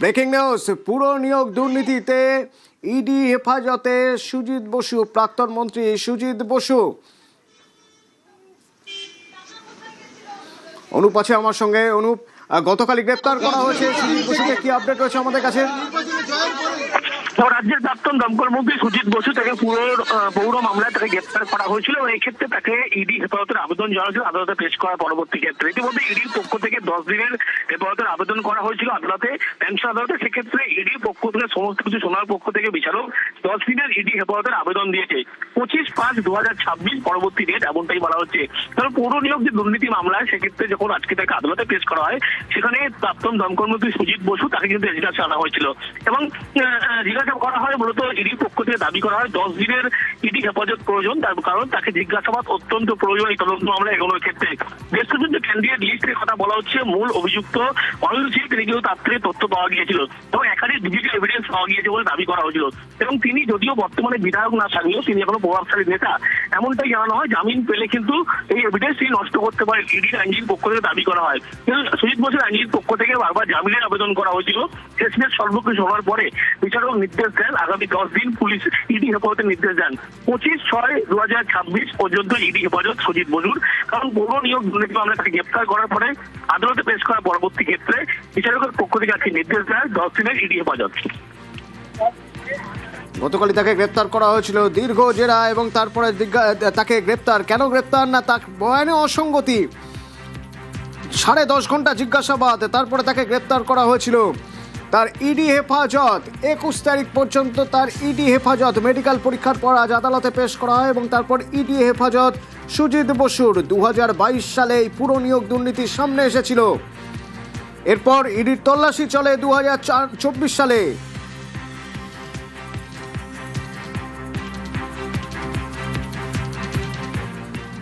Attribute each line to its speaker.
Speaker 1: Breaking news, পুরো নিয়োগ দুর্নীতিতে ইডি হেফাজতে সুজিত বসু, প্রাক্তন মন্ত্রী সুজিত বসু। অনুপ আছে আমার সঙ্গে। অনুপ, গতকালই গ্রেপ্তার করা হয়েছে সুজিত বসুকে, কি আপডেট রয়েছে আমাদের কাছে?
Speaker 2: রাজ্যের প্রাক্তন দমকল মন্ত্রী সুজিত বসু, তাকে পৌর মামলায় তাকে গ্রেপ্তার করা হয়েছিল এবং এই ক্ষেত্রে তাকে ইডি হেফাজতের আবেদন জানানো ছিল আদালতে পেশ করার পরবর্তী ক্ষেত্রে। ইতিমধ্যে ইডির পক্ষ থেকে 10 দিনের হেফাজতের আবেদন করা হয়েছিল আদালতে, প্যাংশন আদালতে। সেক্ষেত্রে ইডির পক্ষ থেকে সমস্ত কিছু শোনার পক্ষ থেকে বিচারক 10 দিনের ইডি হেফাজতের আবেদন দিয়েছে। 25/5/2026 পরবর্তী ডেট, এমনটাই বলা হচ্ছে। কারণ পৌর নিয়োগ যে দুর্নীতি মামলায়, সেক্ষেত্রে যখন আজকে তাকে আদালতে পেশ করা হয়, সেখানে প্রাক্তন দমকল মন্ত্রী সুজিত বসু তাকে কিন্তু এজলাসে আনা হয়েছিল এবং জিজ্ঞাসা করা হয়। মূলত ইডির পক্ষ থেকে দাবি করা হয় 10 দিনের ইডি হেফাজত প্রয়োজন, তার কারণ তাকে জিজ্ঞাসাবাদ অত্যন্ত প্রয়োজন এই তদন্ত মামলা এগোনোর ক্ষেত্রে। বেশ কিছু যে ক্যান্ডিডেট লিস্টের কথা বলা হচ্ছে, মূল অভিযুক্ত অনিল সিং, তিনি কিন্তু তার থেকে তথ্য পাওয়া গিয়েছিল এবং একাধিক ডিজিটাল এভিডেন্স পাওয়া গিয়েছে বলে দাবি করা হয়েছিল। এবং তিনি যদিও বর্তমানে বিধায়ক না থাকলেও তিনি এখনো প্রভাবশালী নেতা, এমনটাই জানানো হয়। জামিন পেলে কিন্তু এই এভিডেন্স তিনি নষ্ট করতে পারে, ইডির আইনজীবীর পক্ষ থেকে দাবি করা হয়। কিন্তু সুজিত বসুর আইনজীবীর পক্ষ থেকে বারবার জামিনের আবেদন করা হয়েছিল। শেষমেশ সর্বকিছু হওয়ার পরে বিচারক নির্দেশ দেন আগামী 10 দিন পুলিশ ইডি হেফাজতের নির্দেশ দেন। 25/6/2026 পর্যন্ত ইডি হেফাজত সুজিত বসুর। কারণ পৌর নিয়োগ দুর্নীতি মামলায় তাকে গ্রেপ্তার করার পরে আদালতে পেশ করার পরবর্তী ক্ষেত্রে বিচারকের পক্ষ থেকে আজকে নির্দেশ দেয় 10 দিনের ইডি হেফাজত।
Speaker 1: গতকালই তাকে গ্রেপ্তার করা হয়েছিল, দীর্ঘ জেরা এবং তারপরে তাকে গ্রেপ্তার। কেন গ্রেপ্তার? না তার বয়ানে অসঙ্গতি, 10.5 ঘন্টা জিজ্ঞাসাবাদ, তারপরে তাকে গ্রেপ্তার করা হয়েছিল। তার ইডি হেফাজত 21 তারিখ পর্যন্ত, তার ইডি হেফাজত মেডিকেল পরীক্ষার পর আজ আদালতে পেশ করা হয় এবং তারপর ইডি হেফাজত সুজিত বসুর। 2022 সালে এই পুরো নিয়োগ দুর্নীতির সামনে এসেছিল। এরপর ইডির তল্লাশি চলে 2024 সালে।